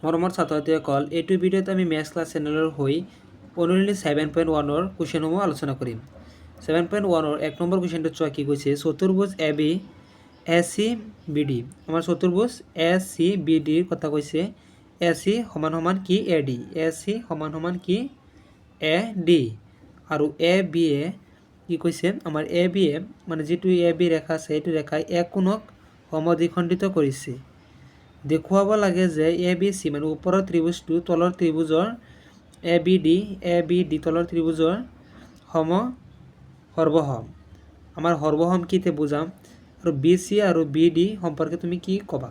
মৰমৰ ছাত্ৰ ছাত্ৰীসকল, এইটো ভিডিঅ'ত আমি মেথছ ক্লাছ চেনেলৰ হৈ অনুশীলনী 7.1-ৰ কুৱেশ্যনসমূহ আলোচনা কৰিম। 7.1-ৰ 1 নম্বৰ কুৱেশ্যনটো চোৱা কি কৈছে, চতুৰ্ভুজ A B A C B D. আমাৰ চতুৰ্ভুজ এ চি বি ডিৰ কথা কৈছে। এ চি সমান সমান কি এ ডি, এ চি সমান সমান কি এ ডি। আৰু এ বি এ কি কৈছে, আমাৰ এ বি এ মানে যিটো এ বি ৰেখা আছে সেইটো ৰেখাই এক কোণক সমদ্বিখণ্ডিত কৰিছে। দেখুৱাব লাগে যে এ বি চি মানে ওপৰৰ ত্ৰিভুজটো তলৰ ত্ৰিভুজৰ এ বি ডি তলৰ ত্ৰিভুজৰ সৰ্বসম। আমাৰ সৰ্বসম কি তে বুজাম, আৰু বি চি আৰু বি ডি সম্পৰ্কে তুমি কি ক'বা।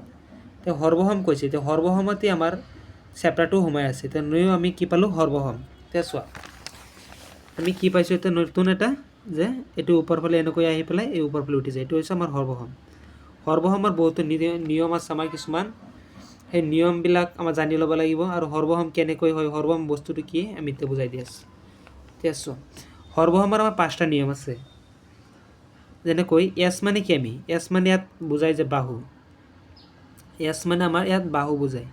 তে সৰ্বসম কৈছে, তে সৰ্বসমতে আমাৰ চেপ্টাৰটো সোমাই আছে। তেনেও আমি কি পালোঁ, সৰ্বসম। তে চোৱা আমি কি পাইছোঁ, এতিয়া নতুন এটা যে এইটো ওপৰ ফালে এনেকৈ আহি পেলাই এই ওপৰ ফালে উঠি যায়, এইটো হৈছে আমাৰ সৰ্বসম। সৰ্বসমৰ বহুতো নিয়ম আছে আমাৰ কিছুমান, সেই নিয়মবিলাক আমাৰ জানি ল'ব লাগিব। আৰু সৰ্বসম কেনেকৈ হয়, সৰ্বসম বস্তুটো কি আমি এতিয়া বুজাই দি আছোঁ। ঠিক আছে, সৰ্বসমৰ আমাৰ 5টা নিয়ম আছে। যেনেকৈ এছ মানে কি, আমি এছ মানে ইয়াত বুজাই যে বাহু, এছ মানে আমাৰ ইয়াত বাহু বুজায়।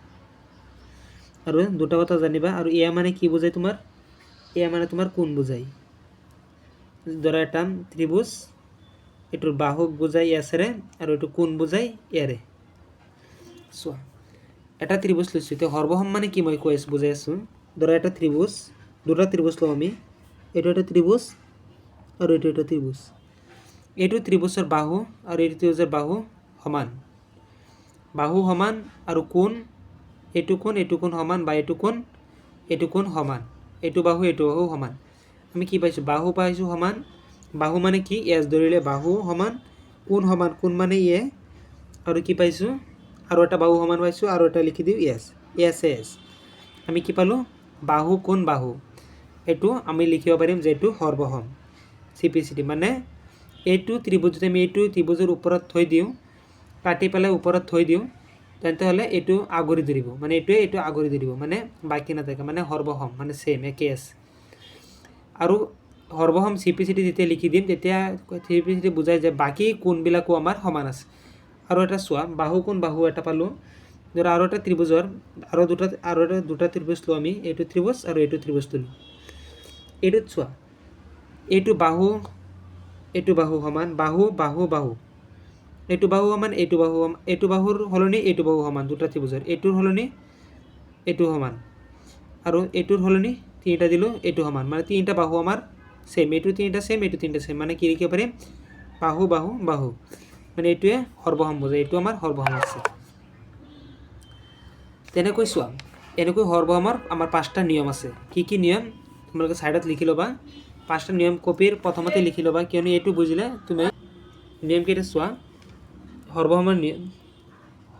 আৰু দুটা কথা জানিবা, আৰু এ মানে কি বুজায়, তোমাৰ এ মানে তোমাৰ কোণ বুজায়। ধৰা এটা ত্ৰিভুজ, এইটোৰ বাহুক বুজায় এছেৰে আৰু এইটো কোণ বুজায় এৰে। চোৱা এটা ত্ৰিভুজ লৈছোঁ, এতিয়া সৰ্বসম মানে কি মই বুজাই আছোঁ। ধৰা এটা ত্ৰিভুজ, দুটা ত্ৰিভুজ লওঁ আমি, এইটো এটা ত্ৰিভুজ আৰু এইটো এটা ত্ৰিভুজ। এইটো ত্ৰিভুজৰ বাহু আৰু এইটো ত্ৰিভুজৰ বাহু সমান, বাহু সমান আৰু কোণ, এইটো কোণ সমান, বা এইটো কোণ সমান, এইটো বাহু সমান। আমি কি পাইছোঁ, বাহু পাইছোঁ সমান, বাহু মানে কি এছ ধৰিলে বাহু সমান, কোণ মানে এ, আৰু কি পাইছোঁ আৰু এটা বাহু সমান পাইছোঁ, আৰু এটা লিখি দিওঁ এছ, এছ। আমি কি পালোঁ, বাহু কোণ বাহু, এইটো আমি লিখিব পাৰিম যে এইটো সৰ্বসম। CPCD মানে এইটো ত্ৰিভুজ যদি আমি এইটো ত্ৰিভুজৰ ওপৰত থৈ দিওঁ, কাটি পেলাই ওপৰত থৈ দিওঁ, তেন্তেহ'লে এইটো আগুৰি ধৰিব, মানে এইটো আগুৰি ধৰিব, মানে বাকী নাথাকে, মানে সৰ্বসম, মানে ছেম একে আছে। আৰু সৰ্বসম CPCD যেতিয়া লিখি দিম, তেতিয়া CPCD বুজাই যে বাকী কোণবিলাকো আমাৰ সমান আছে। আৰু এটা চোৱা, বাহু কোণ বাহু এটা পালোঁ। ধৰা আৰু এটা ত্ৰিভুজৰ আৰু দুটা ত্ৰিভুজ লওঁ আমি, এইটো ত্ৰিভুজ আৰু এইটো ত্ৰিভুজ ললোঁ। এইটোত চোৱা, এইটো বাহু সমান, বাহু এইটো বাহু সমান, এইটো বাহুৰ সলনি এইটো বাহু সমান, দুটা ত্ৰিভুজৰ এইটোৰ সলনি এইটো সমান, আৰু এইটোৰ সলনি তিনিটা দিলোঁ এইটো সমান, মানে তিনিটা বাহু আমাৰ ছেম, এইটো তিনিটা ছেম, এইটো তিনিটা ছেম, মানে কি লিখিব পাৰিম, বাহু মানে এইটোৱে সৰ্বসম বুজায়, এইটো আমাৰ সৰ্বসম আছে। তেনেকৈ চোৱা, এনেকৈ সৰ্বসমৰ আমাৰ 5টা নিয়ম আছে। কি নিয়ম তোমালোকে ছাইডত লিখি ল'বা, 5টা নিয়ম কপিৰ প্ৰথমতে লিখি ল'বা, কিয়নো এইটো বুজিলে তুমি নিয়মকেইটা চোৱা।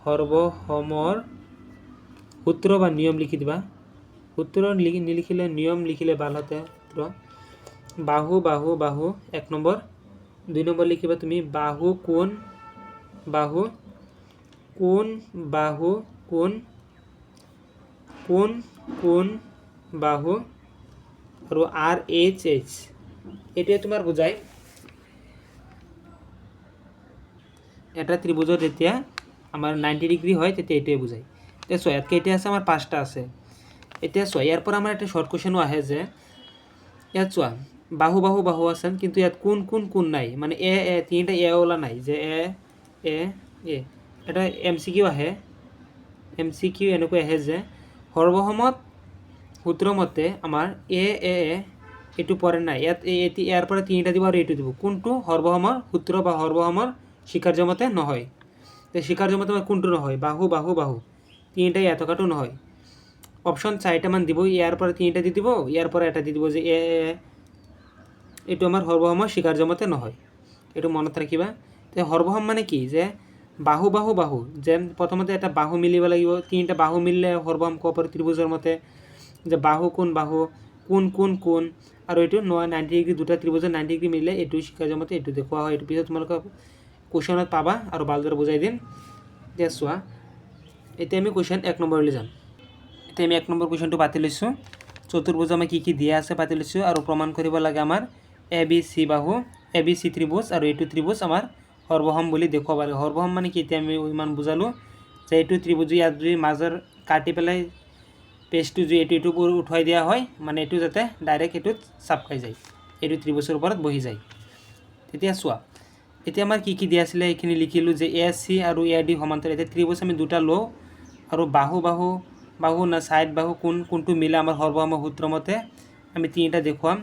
সৰ্বসমৰ সূত্ৰ বা নিয়ম লিখি দিবা, সূত্ৰ নিলিখিলে নিয়ম লিখিলে ভাল হতে। বাহু 1 নম্বৰ, 2 নম্বৰ লিখিবা তুমি বাহু কোণ বাহু, বাহু, আৰু RHH, এইটোৱে তোমাৰ বুজায় এটা ত্ৰিভুজত যেতিয়া আমাৰ 90 ডিগ্ৰী হয় তেতিয়া এইটোৱে বুজায়। এতিয়া চোৱা ইয়াত কেইটা আছে, আমাৰ 5টা আছে। এতিয়া চোৱা ইয়াৰ পৰা আমাৰ এটা শৰ্ট কুৱেশ্যনো আহে যে, ইয়াত চোৱা বাহু আছে, কিন্তু ইয়াত কোণ নাই, মানে তিনিটা এ ওলা নাই, যে এ এটা MCQ আহে, MCQ এনেকৈ আহে যে সৰ্বসমত সূত্ৰ মতে আমাৰ এইটো পৰে নাই, ইয়াৰ পৰা তিনিটা দিব আৰু এইটো দিব, কোনটো সৰ্বসমৰ সূত্ৰ বা সৰ্বসমৰ স্বীকাৰ্য মতে নহয়। স্বীকাৰ্য মতে কোনটো নহয়, বাহু তিনিটাই ইয়াত থকাটো নহয়। অপশ্যন 4টামান দিব, ইয়াৰ পৰা তিনিটা দি দিব, ইয়াৰ পৰা এটা দি দিব, যে এইটো আমাৰ সৰ্বসমৰ স্বীকাৰ্য মতে নহয়, এইটো মনত ৰাখিবা। সৰ্বসম মানে কি, যে বাহু যেন প্ৰথমতে এটা বাহু মিলিব লাগিব, তিনিটা বাহু মিলিলে সৰ্বসম ক'ব পাৰি ত্ৰিভুজৰ মতে, যে বাহু কোণ কোণ, আৰু এইটো 90 ডিগ্ৰী, দুটা ত্ৰিভুজৰ 90 ডিগ্ৰী মিলিলে এইটো স্বীকাৰ্য মতে এইটো দেখুওৱা হয়। এইটো পিছত তোমালোকে কুৱেশ্যনত পাবা আৰু ভালদৰে বুজাই দিম। এতিয়া চোৱা, এতিয়া আমি কুৱেশ্যন 1 নম্বৰলৈ যাম। এতিয়া আমি 1 নম্বৰ কুৱেশ্যনটো পাতি লৈছোঁ, চতুৰ্ভুজ আমাৰ কি দিয়া আছে পাতি লৈছোঁ, আৰু প্ৰমাণ কৰিব লাগে আমাৰ ABC ত্ৰিভুজ আৰু এইটো ত্ৰিভুজ আমাৰ সৰ্বসম বুলি দেখুৱাব লাগে। সৰ্বসম মানে কি, এতিয়া আমি ইমান বুজালোঁ যে এইটো ত্ৰিভুজ, ইয়াত যদি মাজৰ কাটি পেলাই পেজটো যে এইটো উঠুৱাই দিয়া হয়, মানে এইটো যাতে ডাইৰেক্ট এইটোত চাপ খাই যায়, এইটো ত্ৰিভুজৰ ওপৰত বহি যায়। তেতিয়া চোৱা, এতিয়া আমাৰ কি দিয়া আছিলে এইখিনি লিখিলোঁ যে এ চি আৰু এ ডি সমান্তৰাল। এতিয়া ত্ৰিভুজ আমি দুটা লওঁ আৰু বাহু না ছাইড বাহু কোনটো মিলে আমাৰ সৰ্বসম সূত্ৰ মতে আমি তিনিটা দেখুৱাম।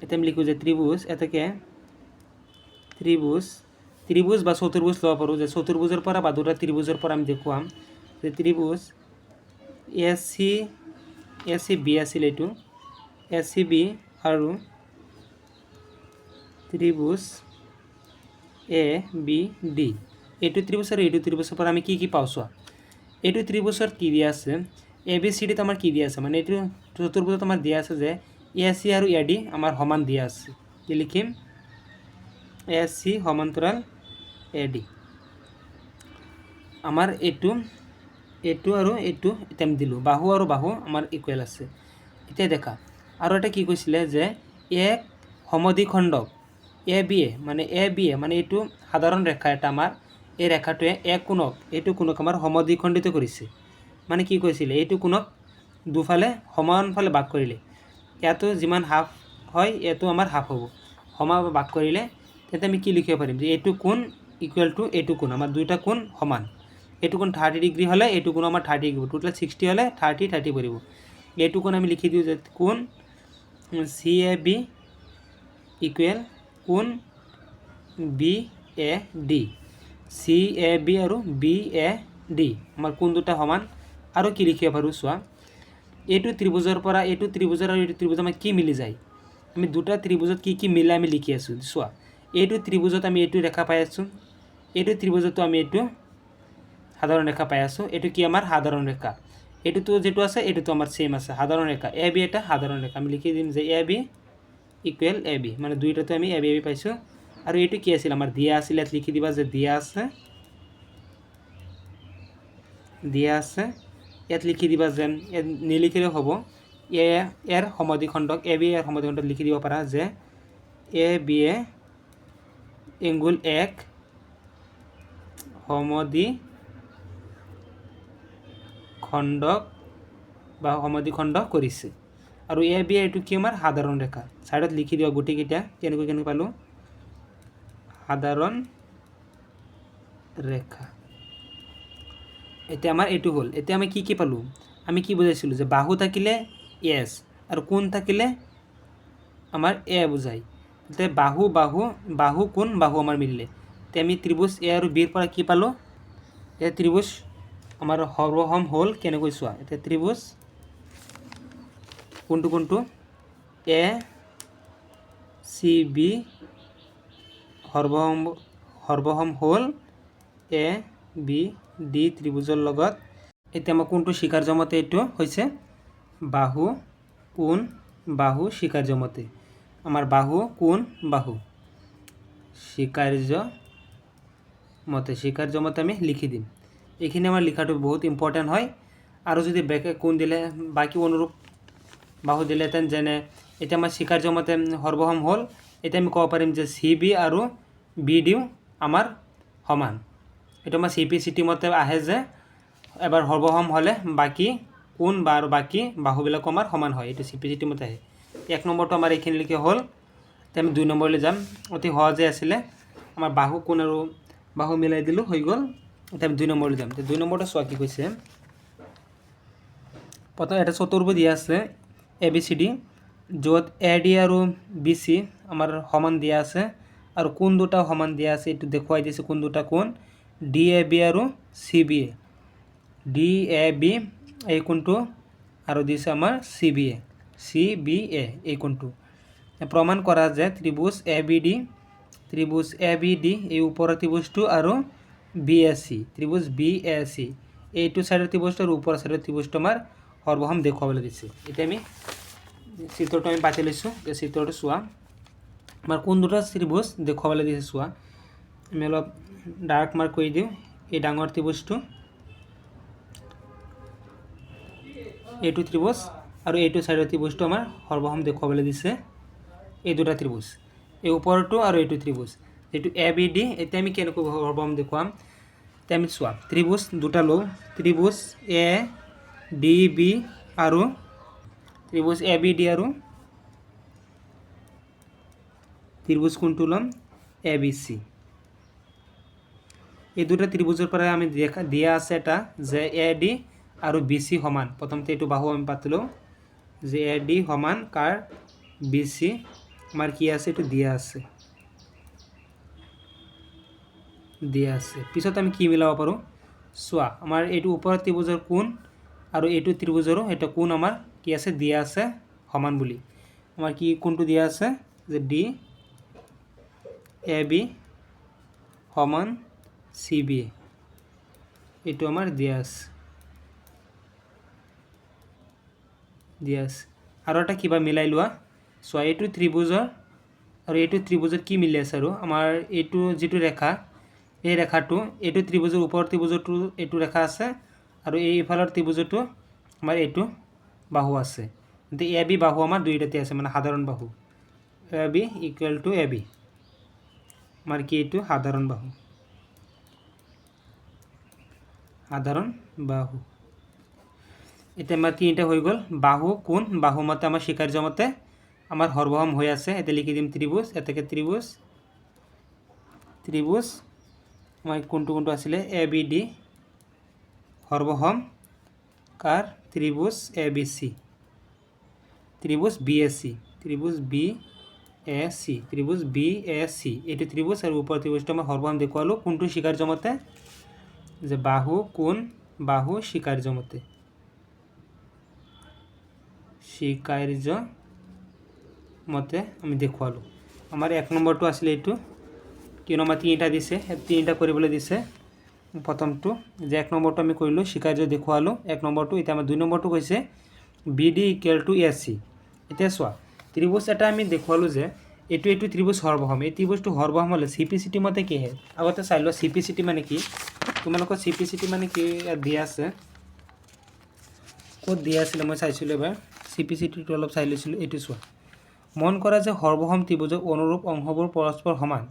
এতিয়া আমি লিখোঁ যে ত্ৰিভুজ এটাকে ত্ৰিভুজ বা চতুৰ্ভুজ ল'ব পাৰোঁ, যে চতুৰ্ভুজৰ পৰা বা দুটা ত্ৰিভুজৰ পৰা আমি দেখুৱাম যে ত্ৰিভুজ এ চি বি আছিল, এইটো এ চি বি আৰু ত্ৰিভুজ এ বি ডি, এইটো ত্ৰিভুজ আৰু এইটো ত্ৰিভুজৰ পৰা আমি কি পাওঁ চোৱা। এইটো ত্ৰিভুজত কি দিয়া আছে, এ বি চি ডিত আমাৰ কি দিয়া আছে, মানে এইটো চতুৰ্ভুজত আমাৰ দিয়া আছে যে এ চি আৰু এ ডি আমাৰ সমান দিয়া আছে। কি লিখিম, এ চি সমান্তৰাল এ ডি। আমাৰ এইটো আৰু এইটো এতিয়া আমি দিলোঁ, বাহু আৰু বাহু আমাৰ ইকুৱেল আছে। এতিয়া দেখা আৰু এটা কি কৈছিলে যে এক সমদ্বিখণ্ডক এ বি এ মানে এইটো সাধাৰণ ৰেখা এটা আমাৰ, এই ৰেখাটোৱে এইটো কোণক আমাৰ সমদ্বিখণ্ডিত কৰিছে। মানে কি কৈছিলে, এইটো কোণক দুফালে সমানফালে ভাগ কৰিলে, ইয়াতো যিমান হাফ হয় ইয়াতো আমাৰ হাফ হ'ব, সমান ভাগ কৰিলে তেতিয়া আমি কি লিখিব পাৰিম যে এইটো কোণ ইকুৱেল টু এইটো কোণ, আমাৰ দুইটা কোণ সমান। এইটো কোণ 30 ডিগ্ৰী হ'লে এইটো কোণ আমাৰ 30 ডিগ্ৰী, টোটেল 60 হ'লে 30 পৰিব। এইটো কোণ আমি লিখি দিওঁ যে কোণ চি এ বি ইকুৱেল কোণ B A D, C A B আৰু বি এ ডি আমাৰ কোণ দুটা সমান। আৰু কি লিখিব পাৰোঁ চোৱা, এইটো ত্ৰিভুজৰ পৰা এইটো ত্ৰিভুজৰ আৰু এইটো ত্ৰিভুজ আমাৰ কি মিলি যায়, আমি দুটা ত্ৰিভুজত কি মিলে আমি লিখি আছোঁ চোৱা। এইটো ত্ৰিভুজত আমি এইটো ৰেখা পাই আছোঁ, এইটো ত্ৰিভুজতো আমি এইটো সাধাৰণ ৰেখা পাই আছোঁ, এইটো কি আমাৰ সাধাৰণ ৰেখা, এইটোতো যেটো আছে এইটোতো আমাৰ সেম আছে সাধাৰণ ৰেখা। এ বি এটা সাধাৰণ ৰেখা, আমি লিখি দিম যে এ বি ইকুৱেল এ বি, মানে দুইটাতে আমি এ বি পাইছোঁ। আৰু এইটো কি আছিল আমাৰ দিয়া আছিল, ইয়াত লিখি দিবা যে দিয়া আছে, ইয়াত লিখি দিবা যেন নিলিখিলেও হ'ব, এৰ সমদ্বিখণ্ডক এ বি এৰ সমদ্বিখণ্ডক লিখি দিব পাৰা যে এ বি এ এংগুল এক সমদ্বিখণ্ডক বা সমদ্বিখণ্ড কৰিছে। আৰু এ বি এইটো কি আমাৰ সাধাৰণ ৰেখা, ছাইডত লিখি দিবা গোটেইকেইটা কেনেকৈ পালোঁ, সাধাৰণ ৰেখা। এতিয়া আমাৰ এইটো হ'ল। এতিয়া আমি কি পালোঁ, আমি কি বুজাইছিলোঁ যে বাহু থাকিলে এছ আৰু কোণ থাকিলে আমাৰ এ বুজায়। এতিয়া বাহু কোণ বাহু আমাৰ মিলিলে, এতিয়া আমি ত্ৰিভুজ এ আৰু বিৰ পৰা কি পালোঁ, এই ত্ৰিভুজ আমাৰ সৰ্বসম হ'ল কেনেকৈ চোৱা। এতিয়া ত্ৰিভুজ কোনটো এ চি বি সৰ্বসম হ'ল এ বি ডি ত্ৰিভুজৰ লগত। এতিয়া আমাৰ কোনটো স্বীকাৰ্য মতে এইটো হৈছে বাহু কোণ বাহু স্বীকাৰ্য মতে, আমাৰ বাহু কোণ বাহু স্বীকাৰ্য মতে আমি লিখি দিম। এইখিনি আমাৰ লিখাটো বহুত ইম্পৰ্টেণ্ট হয়। আৰু যদি বেকে কোণ দিলে বাকী অনুৰূপ বাহু দিলেহেঁতেন, যেনে এতিয়া আমাৰ স্বীকাৰ্য মতে সৰ্বসম হ'ল, এতিয়া আমি ক'ব পাৰিম যে চি বি আৰু বি ডিও আমাৰ সমান। এইটো আমাৰ চি পি চি টি মতে আহে যে এবাৰ সৰ্বসম হ'লে বাকী কোণ বা আৰু বাকী বাহুবিলাকো আমাৰ সমান হয়, এইটো চি পি চি টি মতে আহে। 1 নম্বৰটো আমাৰ এইখিনিলৈকে হ'ল। এতিয়া আমি 2 নম্বৰলৈ যাম, অতি সহজে আছিলে, আমাৰ বাহু কোণ আৰু বাহু মিলাই দিলোঁ, হৈ গ'ল। এতিয়া আমি 2 নম্বৰলৈ যাম। 2 নম্বৰটো চোৱা কি কৈছে, প্ৰথম এটা চতুৰ্ভুজ দিয়া আছে এ বি চি ডি, য'ত এ ডি আৰু বি চি আমাৰ সমান দিয়া আছে আৰু কোণ দুটাও সমান দিয়া আছে। এইটো দেখুৱাই দিছে কোন দুটা কোণ, ডি এ বি আৰু C B A. D A B এই কোণটো আৰু দিছে আমাৰ চি বি এ এই কোণটো। প্ৰমাণ কৰা যে ত্ৰিভুজ এ বি ডি এই ওপৰৰ ত্ৰিভুজটো আৰু বি এ চি ত্ৰিভুজ বি এ চি এইটো চাইডৰ ত্ৰিভুজটো আৰু ওপৰৰ চাইডৰ ত্ৰিভুজটো আমাৰ সৰ্বসম দেখুৱাবলৈ দিছে। এতিয়া আমি চিত্ৰটো আমি পাতি লৈছোঁ। চিত্ৰটো চোৱা, আমাৰ কোন দুটা ত্ৰিভুজ দেখুৱাবলৈ দিছে চোৱা। আমি অলপ ডাৰ্ক মাৰ্ক কৰি দিওঁ, এই ডাঙৰ ত্ৰিভুজটো এইটো ত্ৰিভুজ আৰু এইটো চাইডৰ ত্ৰিভুজটো আমাৰ সৰ্বসম দেখুৱাবলৈ দিছে। এই দুটা ত্ৰিভুজ, এই ওপৰটো আৰু এইটো ত্ৰিভুজ যিটো এ বি ডি। এতিয়া আমি কেনেকৈ সৰ্বসম দেখুৱাম, তে আমি চোৱা ত্ৰিভুজ দুটা লওঁ ত্ৰিভুজ এ ডি বি আৰু ত্ৰিভুজ এ বি ডি আৰু ত্ৰিভুজ কোনটো লম এ বি সি এই দুটা ত্ৰিভুজেৰ পৰে আমি দিয়া আছে এটা যে এ ডি আৰু বি সি সমান প্ৰথমতে এইটো বাহু আমি পাতিলো যে এ ডি সমান কাৰ বি সি আমাৰ কি আছে এইটো দিয়া আছে পিছত আমি কি মিলাব পাৰো চোৱা আমাৰ এইটো ওপৰৰ ত্ৰিভুজৰ কোণ আৰু এইটো ত্ৰিভুজৰো এটা কোণ আমাৰ কি আছে দিয়া আছে সমান বুলি আমাৰ কি কোণটো দিয়া আছে যে ডি এ বি সমান সি বি এইটো আমাৰ দিয়া আছে আৰু এটা কিবা মিলাই লোৱা চোৱা এইটো ত্ৰিভুজৰ আৰু এইটো ত্ৰিভুজৰ কি মিলি আছে আৰু আমাৰ এইটো যিটো ৰেখা এই ৰেখাটো এইটো ত্ৰিভুজৰ ওপৰৰ ত্ৰিভুজটো এইটো ৰেখা আছে আৰু এই ইফালৰ ত্ৰিভুজটো আমাৰ এইটো বাহু আছে কিন্তু এ বি বাহু আমাৰ দুইটাতে আছে মানে সাধাৰণ বাহু A B equal to A B আমাৰ কি এইটো সাধাৰণ বাহু এতিয়া আমাৰ তিনিটা হৈ গ'ল বাহু কোণ বাহু মতে আমাৰ স্বীকাৰ্য মতে আমাৰ সৰ্বসম হৈ আছে এতিয়া লিখি দিম ত্ৰিভুজ এটাকে ত্ৰিভুজ আমাৰ কোনটো আছিলে এ বি ডি সৰ্বসম কাৰ ত্ৰিভুজ এ বি সি ত্ৰিভুজ বি এ সি এইটো ত্ৰিভুজ আৰু ওপৰৰ ত্ৰিভুজটো আমাৰ সৰ্বসম দেখুৱালো কোনটো স্বীকাৰ্য মতে যে বাহু কোণ বাহু স্বীকাৰ্য মতে আমি দেখুৱালো আমাৰ এক নম্বৰটো আছিলে এইটো কিয়নো আমাৰ তিনিটা দিছে তিনিটা কৰিবলৈ দিছে প্ৰথমটো যে এক নম্বৰটো আমি কৰিলোঁ স্বীকাৰ্য দেখুৱালোঁ এক নম্বৰটো এতিয়া আমাৰ দুই নম্বৰটো কৈছে B D equal to A C এতিয়া চোৱা ত্ৰিভুজ এটা আমি দেখুৱালোঁ যে এইটো ত্ৰিভুজ সৰ্বসম এই ত্ৰিভুজটো সৰ্বসম হ'লে চি পি চি টি মতে কি হয় আগতে চাই লোৱা চি পি চি টি মানে কি তোমালোকৰ চি পি চি টি মানে কি দিয়া আছে ক'ত দিয়া আছিলে মই চাইছিলোঁ এবাৰ চি পি চি টিটো অলপ চাই লৈছিলোঁ এইটো চোৱা মন কৰা যে সৰ্বসম ত্ৰিভুজৰ অনুৰূপ অংশবোৰ পৰস্পৰ সমান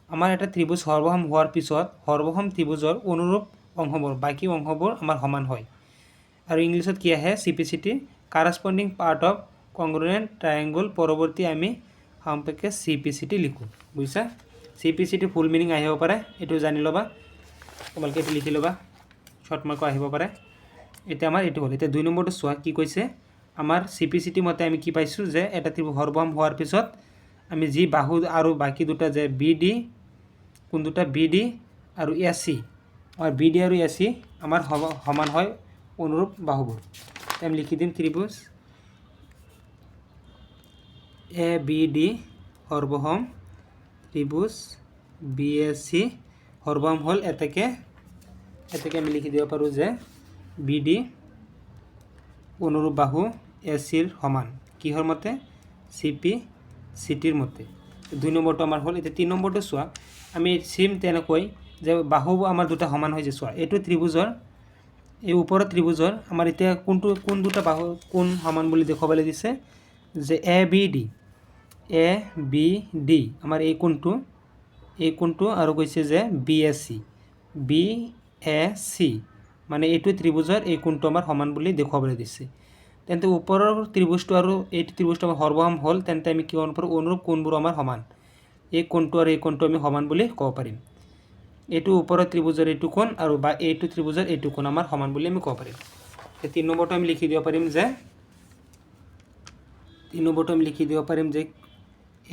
আমাৰ এটা ত্ৰিভুজ সৰ্বসম হোৱাৰ পিছত সৰ্বসম ত্ৰিভুজৰ অনুৰূপ অংশবোৰ বাকী অংশবোৰ আমাৰ সমান হয় আৰু ইংলিছত কি আহে C P C T corresponding part of congruent triangle পৰৱৰ্তী আমি সম্পৰ্কে চি পি চি টি লিখোঁ বুজিছা C P C T full meaning আহিব পাৰে এইটো জানি ল'বা তোমালোকে এইটো লিখি ল'বা শ্বৰ্ট মাৰ্কো আহিব পাৰে এতিয়া আমাৰ এইটো হ'ল এতিয়া দুই নম্বৰটো চোৱা কি কৈছে আমাৰ চি পি চি টি মতে আমি কি পাইছোঁ যে এটা ত্ৰিভুজ সৰ্বসম হোৱাৰ পিছত আমি যি বাহু আৰু বাকী দুটা যে বি ডি কোন দুটা বি ডি আৰু এ চি আমাৰ বি ডি আৰু এ চি আমাৰ সমান হয় অনুৰূপ বাহুবোৰ আমি লিখি দিম ত্ৰিভুজ A B D সৰ্বসম ত্ৰিভুজ B A C সৰ্বসম হ'ল এতেকে আমি লিখি দিব পাৰোঁ যে বি ডি অনুৰূপ বাহু এ চিৰ সমান কিহৰ মতে চি পি চি টিৰ মতে দুই নম্বৰটো আমাৰ হ'ল এতিয়া তিনি নম্বৰটো চোৱা আমি চিম তেনেকৈ যে বাহু আমাৰ দুটা সমান হৈছে চোৱা এইটো ত্ৰিভুজৰ এই ওপৰৰ ত্ৰিভুজৰ আমাৰ এতিয়া কোন দুটা বাহু কোন সমান বুলি দেখুৱাবলৈ দিছে যে এ বি ডি আমাৰ এই কোণটো আৰু কৈছে যে বি এ চি মানে এইটো ত্ৰিভুজৰ এই কোণটো আমাৰ সমান বুলি দেখুৱাবলৈ দিছে তেন্তে ওপৰৰ ত্ৰিভুজটো আৰু এইটো ত্ৰিভুজটো আমাৰ সৰ্বসম হ'ল তেন্তে আমি কি ক'ব পাৰোঁ অনুৰূপ কোণবোৰ আমাৰ সমান এই কোণটো আৰু এই কোণটো আমি সমান বুলি ক'ব পাৰিম এইটো ওপৰৰ ত্ৰিভুজৰ এইটো কোণ আৰু বা এইটো ত্ৰিভুজৰ এইটো কোণ আমাৰ সমান বুলি আমি ক'ব পাৰিম তিনি নম্বৰটো আমি লিখি দিব পাৰিম যে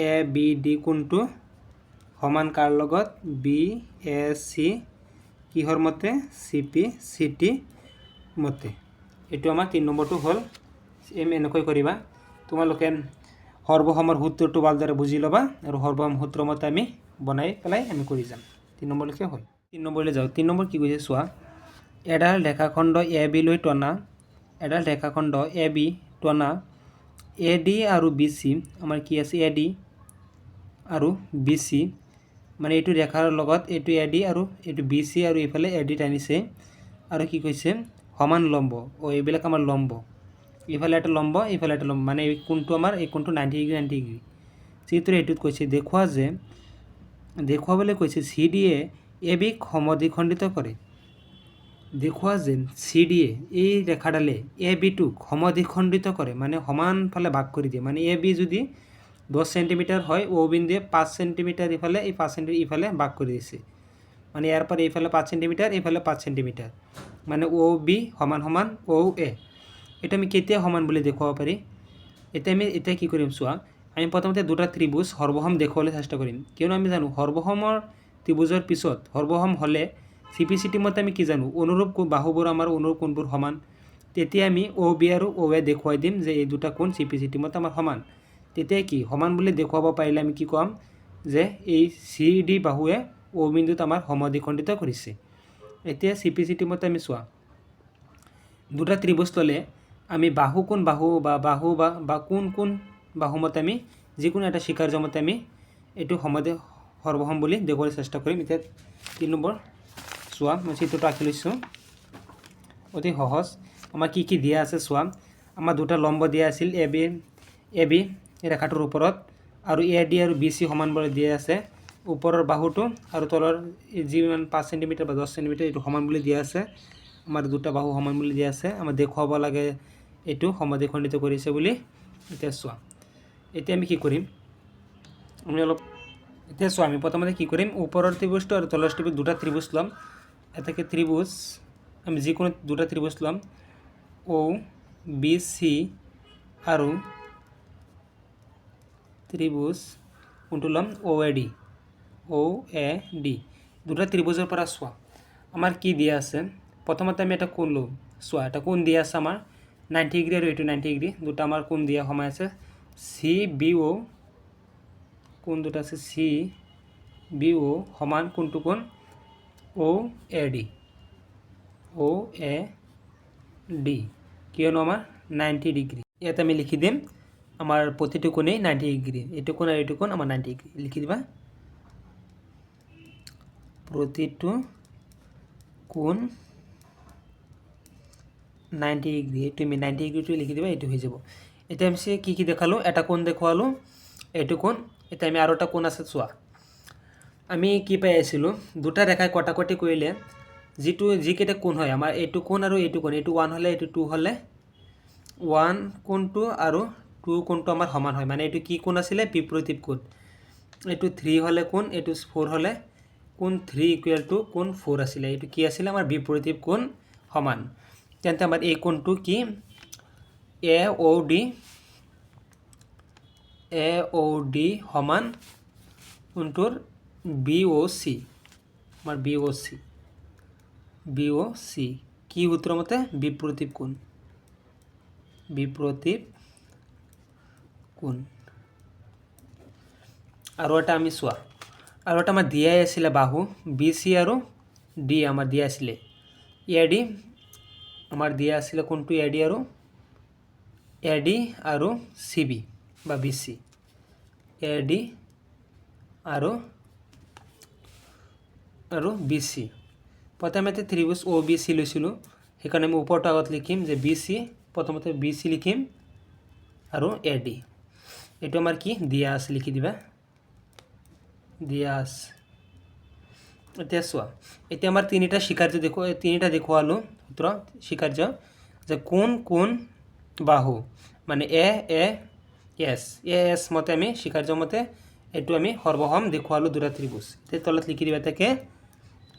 এ বি ডি কোণটো সমান কাৰ লগত বি এ চি কিহৰ মতে চি পি চি টি মতে এইটো আমাৰ তিনি নম্বৰটো হ'ল এনেকৈ কৰিবা তোমালোকে সৰ্বসমৰ সূত্ৰটো ভালদৰে বুজি ল'বা আৰু সৰ্বসম সূত্ৰ মতে আমি বনাই পেলাই আমি কৰি যাম তিনি নম্বৰলৈকে হ'ল তিনি নম্বৰলৈ যাওঁ তিনি নম্বৰ কি কৈছে চোৱা এডাল ৰেখাখণ্ড এ বি লৈ টনা এ ডি আৰু বি চি আমাৰ কি আছে এ ডি আৰু বি চি মানে এইটো ৰেখাৰ লগত এইটো এ ডি আৰু এইটো বি চি আৰু এইফালে এ ডি টানিছে আৰু কি কৈছে সমান লম্ব এইবিলাক আমাৰ লম্ব এইফালে এটা লম্ব মানে এই কোণটো আমাৰ এই কোণটো 90 ডিগ্ৰী চিত্ৰ এইটোত কৈছে দেখুৱাবলৈ কৈছে চি ডিয়ে এ বিক সমদ্বিখণ্ডিত কৰে। দেখুওৱা যে চি ডিয়ে এই ৰেখাডালে এ বিটোক সমদ্বিখণ্ডিত কৰে, মানে সমানফালে ভাগ কৰি দিয়ে। মানে এ বি যদি 10 সেন্টিমিটাৰ হয়, অ' বিন্দুৱে 5 সেন্টিমিটাৰ ইফালে, এই 5 সেন্টিমিটাৰ ইফালে ভাগ কৰি দিছে। মানে ইয়াৰ পৰা এইফালে 5 সেন্টিমিটাৰ, এইফালে 5 সেন্টিমিটাৰ, মানে অ' বি সমান সমান অ' এ। এটা আমি কেতিয়া সমান বুলি দেখুৱাব পাৰি? এতিয়া কি কৰিম চোৱা, আমি প্ৰথমতে দুটা ত্ৰিভুজ সৰ্বসম দেখুৱাবলৈ চেষ্টা কৰিম, কিয়নো আমি জানো সৰ্বসমৰ ত্ৰিভুজৰ পিছত সৰ্বসম হ'লে চিপিচিটি মতে আমি কি জানো, অনুৰূপ বাহুবোৰ আমাৰ অনুৰূপ কোণবোৰ সমান। তেতিয়া আমি অ' বি আৰু অ' এ দেখুৱাই দিম যে এই দুটা কোণ চিপিচিটি মতে আমাৰ সমান। তেতিয়া কি সমান বুলি দেখুৱাব পাৰিলে আমি কি ক'ম, যে এই চি ডি বাহুৱে অ' বিন্দুত আমাৰ সমদ্বিখণ্ডিত কৰিছে। এতিয়া চিপিচিটি মতে আমি চোৱা, দুটা ত্ৰিভুজ ল'লে আমি বাহু কোন কোন বাহু মতে আমি যিকোনো এটা শিকাৰ্য মতে আমি এইটো সৰ্বসম বুলি দেখুৱাবলৈ চেষ্টা কৰিম। এতিয়া 3 নম্বৰ চোৱা, মই চিত্ৰটো আঁকি লৈছোঁ, অতি সহজ। আমাৰ কি কি দিয়া আছে চোৱা, আমাৰ দুটা লম্ব দিয়া আছিল এ বি এই ৰেখাটোৰ ওপৰত, আৰু এ ডি আৰু বি চি সমানভাৱে দিয়া আছে। ওপৰৰ বাহুটো আৰু তলৰ যিমান 5 সেন্টিমিটাৰ বা 10 সেন্টিমিটাৰ এইটো সমান বুলি দিয়া আছে। আমাৰ দুটা বাহু সমান বুলি দিয়া আছে, আমাৰ দেখুৱাব লাগে এইটো সমদ্বিখণ্ডিত কৰিছে বুলি। এতিয়া চোৱা, এতিয়া আমি কি কৰিম, আমি প্ৰথমতে কি কৰিম, ওপৰৰ ত্ৰিভুজটো আৰু তলৰ ত্ৰিভুজ দুটা ত্ৰিভুজ ল'ম। এটাকে ত্ৰিভুজ আমি যিকোনো দুটা ত্ৰিভুজ ল'ম, অ' বি চি আৰু ত্ৰিভুজ কোনটো ল'ম, অ' এ ডি। দুটা ত্ৰিভুজৰ পৰা চোৱা আমাৰ কি দিয়া আছে। প্ৰথমতে আমি এটা কোণ লওঁ, চোৱা এটা কোণ দিয়া আছে আমাৰ 90 ডিগ্ৰী আৰু এইটো 90 ডিগ্ৰী, দুটা আমাৰ কোণ দিয়া সোমাই আছে। চি বি অ' কোণ দুটা আছে, চি বি অ' সমান কোনটো কোণ, অ' এ ডি, কিয়নো আমাৰ 90 ডিগ্ৰী। ইয়াত আমি লিখি দিম আমাৰ প্ৰতিটো কোণেই 90 ডিগ্ৰী, এইটো কোণ আৰু এইটো কোণ আমাৰ 90 ডিগ্ৰী লিখি দিবা। প্ৰতিটো কোণ 90 ডিগ্ৰী, এইটো আমি 90 ডিগ্ৰীটো লিখি দিবা, এইটো হৈ যাব। এতিয়া আমি কি দেখালোঁ, এটা কোণ দেখুৱালোঁ, এইটো কোণ। এতিয়া আমি আৰু এটা কোণ আছে চোৱা, আমি কি পাই আছিলোঁ, দুটা ৰেখাই কটাকটি কৰিলে যিকেইটা কোণ হয় আমাৰ, এইটো কোণ আৰু এইটো কোণ, এইটো 1 হ'লে এইটো 2 হ'লে 1 কোণটো আৰু 2 কোণটো আমাৰ সমান হয়। মানে এইটো কি কোণ আছিলে, বিপৰীত কোণ। এইটো 3 হ'লে কোণ, এইটো 4 হ'লে কোণ 3 ইকুৱেল টু কোণ 4 আছিলে। এইটো কি আছিলে, আমাৰ বিপৰীত কোণ সমান। তেন্তে আমাৰ এই কোণটো কি, এ অ' ডি সমান কোণটোৰ বি অ' চি। আমাৰ বি অ' চি কি সূত্ৰ মতে, বিপৰীত কোণ। আৰু এটা আমি চোৱা, আৰু এটা আমাৰ দিয়াই আছিলে বাহু বি চি আৰু ডি আমাৰ দিয়া আছিলে। এ ডি আমাৰ দিয়া আছিলে কোনটো, এ ডি আৰু চি বি বা বি চি, এ ডি আৰু বি চি। প্ৰথমতে ত্ৰিভুজ অ' বি চি লৈছিলোঁ, সেইকাৰণে আমি ওপৰটো আগত লিখিম যে বি চি, প্ৰথমতে বি চি লিখিম আৰু এ ডি, এইটো আমাৰ কি দিয়া আছে, লিখি দিবা দিয়া আছে। এতিয়া চোৱা, এতিয়া আমাৰ তিনিটা দেখুৱালোঁ সূত্ৰ স্বীকাৰ্য, যে কোন বাহু মানে এছ মতে আমি স্বীকাৰ্য মতে এইটো আমি সৰ্বসম দেখুৱালোঁ দুটা ত্ৰিভুজ। এতিয়া তলত লিখি দিবা তাকে,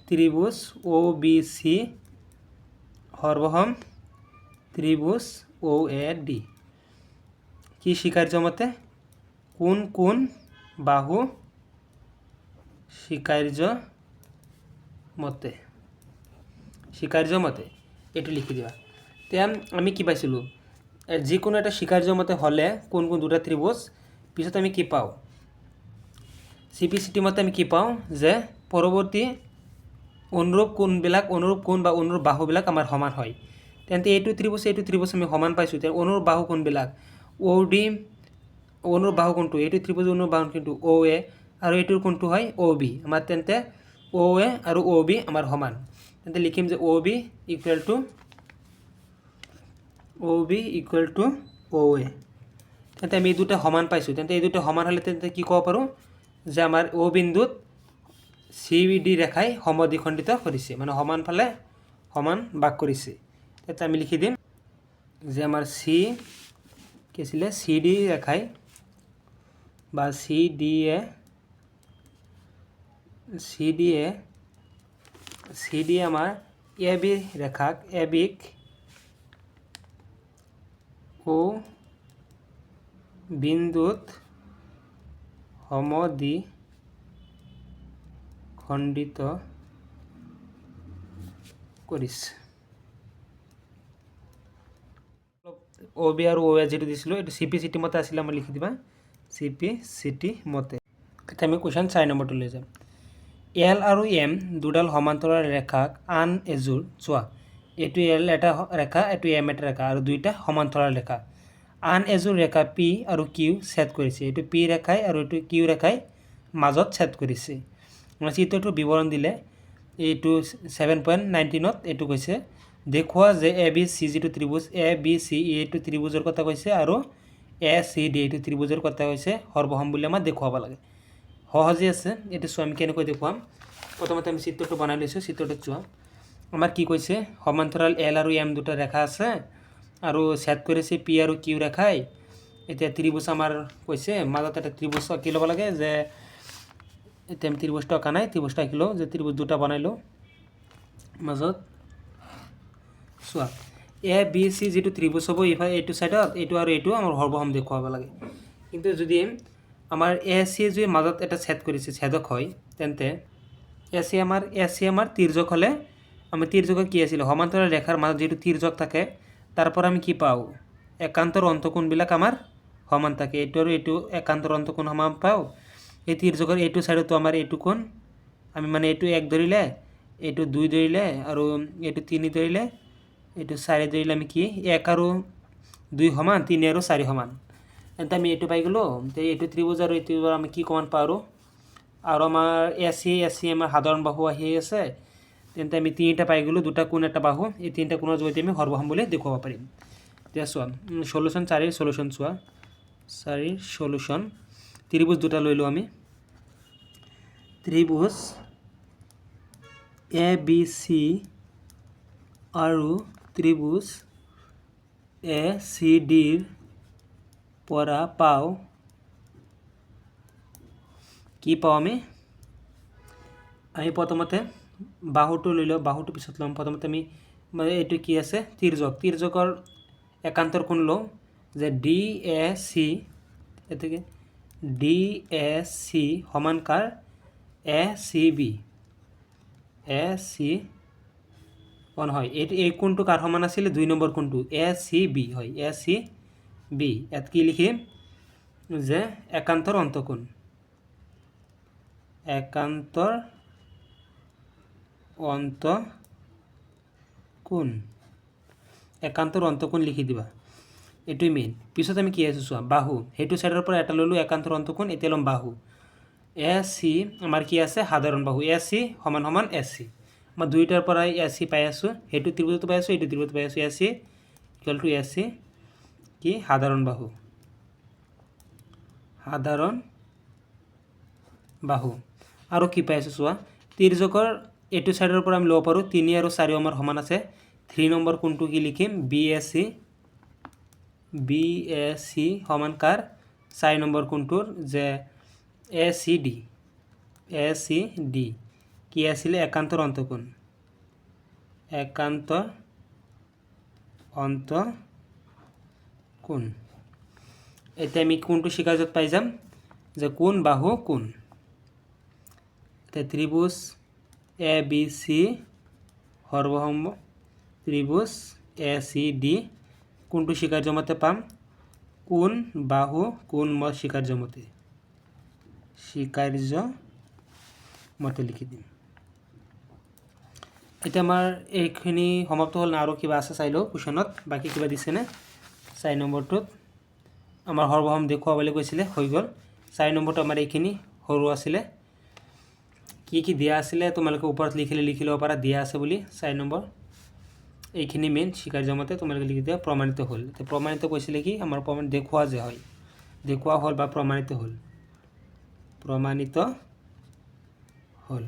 ত্ৰিভুজ অ' বি চি সৰ্বসম ত্ৰিভুজ অ' এ ডি। কি স্বীকাৰ্য মতে, কোন বাহু স্বীকাৰ্য মতে এইটো লিখি দিবা। এতিয়া আমি কি পাইছিলোঁ, যিকোনো এটা স্বীকাৰ্য মতে হ'লে কোন দুটা ত্ৰিভুজ, পিছত আমি কি পাওঁ, চিপিচিটি মতে আমি কি পাওঁ, যে পৰৱৰ্তী অনুৰূপ কোণ বা অনুৰূপ বাহুবিলাক আমাৰ সমান হয়। তেন্তে এইটো ত্ৰিভুজ আমি সমান পাইছোঁ। এতিয়া অনুৰূপ বাহু কোণবিলাক, অ' ডি অনুৰূপ বাহু কোণটো, এইটো ত্ৰিভুজ অনুৰূপ বাহু কোণটো অ' এ, আৰু এইটোৰ কোণটো হয় অ' বি। আমাৰ তেন্তে অ' এ আৰু অ' বি আমাৰ সমান। তেন্তে লিখিম যে অ' বি ইকুৱেল টু অ' এ। তেন্তে আমি এই দুটা সমান পাইছোঁ। তেন্তে এই দুটা সমান হ'লে তেন্তে কি ক'ব পাৰোঁ, যে আমাৰ অ' বিন্দুত CBD ৰেখাই সমদ্বিখণ্ডিত কৰিছে, মানে সমান ফালে সমান ভাগ কৰিছে। তেতিয়া আমি লিখি দিম যে আমাৰ কি আছিলে CD ৰেখাই বা CD আমাৰ AB ৰেখাক ABক O বিন্দুত সমদ্বিখণ্ডিত কৰিছে। OB আৰু OA যেটো দিছিলোঁ এইটো CP/CT মতে আছিলে, আমাৰ লিখি দিবা CP/CT মতে। এতিয়া আমি কুৱেশ্যন 4 নম্বৰটো লৈ যাম। L আৰু M দুডাল সমান্তৰাল ৰেখাক আন এযোৰ চোৱা, এইটো L এটা ৰেখা, এইটো M এটা ৰেখা আৰু দুইটা সমান্তৰাল ৰেখা। আন এযোৰ ৰেখা P আৰু Q ছেদ কৰিছে, এইটো P ৰেখাই আৰু এইটো Q ৰেখাই মাজত ছেদ কৰিছে। চিত্ৰটোৰ বিৱৰণ দিলে এইটো 7.19ত এইটো কৈছে দেখুওৱা যে ABC যিটো ত্ৰিভুজ ABC এইটো ত্ৰিভুজৰ কথা কৈছে আৰু ACD এইটো ত্ৰিভুজৰ কথা কৈছে সৰ্বসম বুলি আমাৰ দেখুৱাব লাগে। সহজে আছে, এইটো চোৱা আমি কেনেকৈ দেখুৱাম। প্ৰথমতে আমি চিত্ৰটো বনাই লৈছোঁ। চিত্ৰটোত চোৱা আমাৰ কি কৈছে, সমান্তৰাল L আৰু M দুটা ৰেখা আছে আৰু ছেদ কৰিছে P আৰু Q ৰেখাই। এতিয়া ত্ৰিভুজ আমাৰ কৈছে মাজত এটা ত্ৰিভুজ আঁকি ল'ব লাগে, যে এতিয়া আমি ত্ৰিভুজটো আঁকা নাই, ত্ৰিভুজটো আঁকি লওঁ, যে ত্ৰিভুজ দুটা বনাই লওঁ মাজত। চোৱা ABC যিটো ত্ৰিভুজ হ'ব ইফালে এইটো ছাইডত, এইটো আৰু এইটো আমাৰ সৰ্বসম দেখুৱাব লাগে। কিন্তু যদি আমাৰ AC যদি মাজত এটা ছেদ কৰিছে, ছেদক হয়, তেন্তে AC আমাৰ তিৰ্যক হ'লে আমি তিৰ্যকৰ কি আছিলে, সমান্তৰাল ৰেখাৰ মাজত যিটো তিৰ্যক থাকে তাৰ পৰা আমি কি পাওঁ, একান্তৰ অন্তকোণবিলাক আমাৰ সমান থাকে। এইটো আৰু এইটো একান্তৰ অন্তকোণ সমান পাওঁ। এই তিৰ্যকৰ এইটো ছাইডতো আমাৰ এইটো কোণ, আমি মানে এইটো 1 ধৰিলে, এইটো 2 ধৰিলে আৰু এইটো 3 ধৰিলে, এইটো 4 ধৰিলে আমি কি 1 আৰু 2 সমান, 3 আৰু 4 সমান। তেন্তে আমি এইটো পাই গ'লোঁ। এইটো ত্ৰিভুজ আৰু এইটো আমি কি কমন পাওঁ, আৰু আমাৰ AC আমাৰ সাধাৰণ বাহু আহি আছে। তেন্তে আমি 3টা পাই গ'লোঁ, 2টা কোণ এটা বাহু, এই 3টা কোণৰ জৰিয়তে আমি সৰ্বসম বুলি দেখুৱাব পাৰিম। এতিয়া চোৱা সলিউশ্যন 4ৰ সলিউশ্যন চোৱা, 4ৰ সলিউশ্যন। ত্ৰিভুজ দুটা লৈ লওঁ আমি। ত্ৰিভুজ ABC আৰু ত্ৰিভুজ ACDৰ পৰা পাওঁ কি পাওঁ আমি প্ৰথমতে বাহুটো লৈ লওঁ, বাহুটো পিছত ল'ম। প্ৰথমতে আমি মানে এইটো কি আছে, তিৰ্যকৰ একান্তৰ কোণ লওঁ, যে DAC, এতেকে DAC সমান কাৰ ACB হয়। এই কোণটো কাৰ সমান আছিলে, 2 নম্বৰ কোণটো ACB হয়, ACB। ইয়াত কি লিখিম, যে একান্তৰ অন্তকোণ, একান্তৰ অন্তকোণ লিখি দিবা, এইটোৱে মেইন। পিছত আমি কি আছে চোৱা, বাহু, সেইটো ছাইডৰ পৰা এটা ল'লোঁ একান্তৰ অন্তকোণ, এতিয়া ল'ম বাহু AC। আমাৰ কি আছে, সাধাৰণ বাহু AC সমান সমান AC। মই দুইটাৰ পৰাই AC পাই আছোঁ, সেইটো ত্ৰিভুজতো পাই আছোঁ, এইটো ত্ৰিভুজতো পাই আছোঁ। AC ইকুৱেল টু AC কি সাধাৰণ বাহু, সাধাৰণ বাহু। আৰু কি পাই আছোঁ চোৱা, তিৰ্যকৰ এইটো ছাইডৰ পৰা আমি ল'ব পাৰোঁ, 3 আৰু 4 আমাৰ সমান আছে। 3 নম্বৰ কোণটো কি লিখিম, BAC সমান কাৰ 4 নম্বৰ কোণটোৰ, যে ACD কি আছিলে, একান্তৰ অন্তকোণ, একান্তৰ অন্তকোণ। এতিয়া আমি কোনটো শিকাৰ্যত পাই যাম, যে কোন বাহু কোন। এতিয়া ত্ৰিভুজ ABC সৰ্বসম ত্ৰিভুজ ACD কোনটো শিকাৰ্য মতে পাম, কোন বাহু কোন শিকাৰ্য মতে লিখি দিম। এতিয়া আমাৰ এইখিনি সমাপ্ত হ'ল না, আৰু কিবা আছে চাই লওঁ কুৱেশ্যনত, বাকী কিবা দিছেনে। 4 নম্বৰটোত আমাৰ সৰ্বসম দেখুৱাবলৈ কৈছিলে, হৈ গ'ল। 4 নম্বৰটো আমাৰ এইখিনি সৰু আছিলে, কি দিয়া আছিলে তোমালোকে ওপৰত লিখি ল'ব পাৰা, দিয়া আছে বুলি। 4 নম্বৰ এইখিনি মেইন শিকাৰ্য মতে তোমালোকে লিখি দিয়া, প্ৰমাণিত হ'ল। এতিয়া প্ৰমাণিত কৈছিলে কি, আমাৰ দেখুওৱা যে হয়, দেখুওৱা হ'ল বা প্ৰমাণিত হ'ল, হ'ল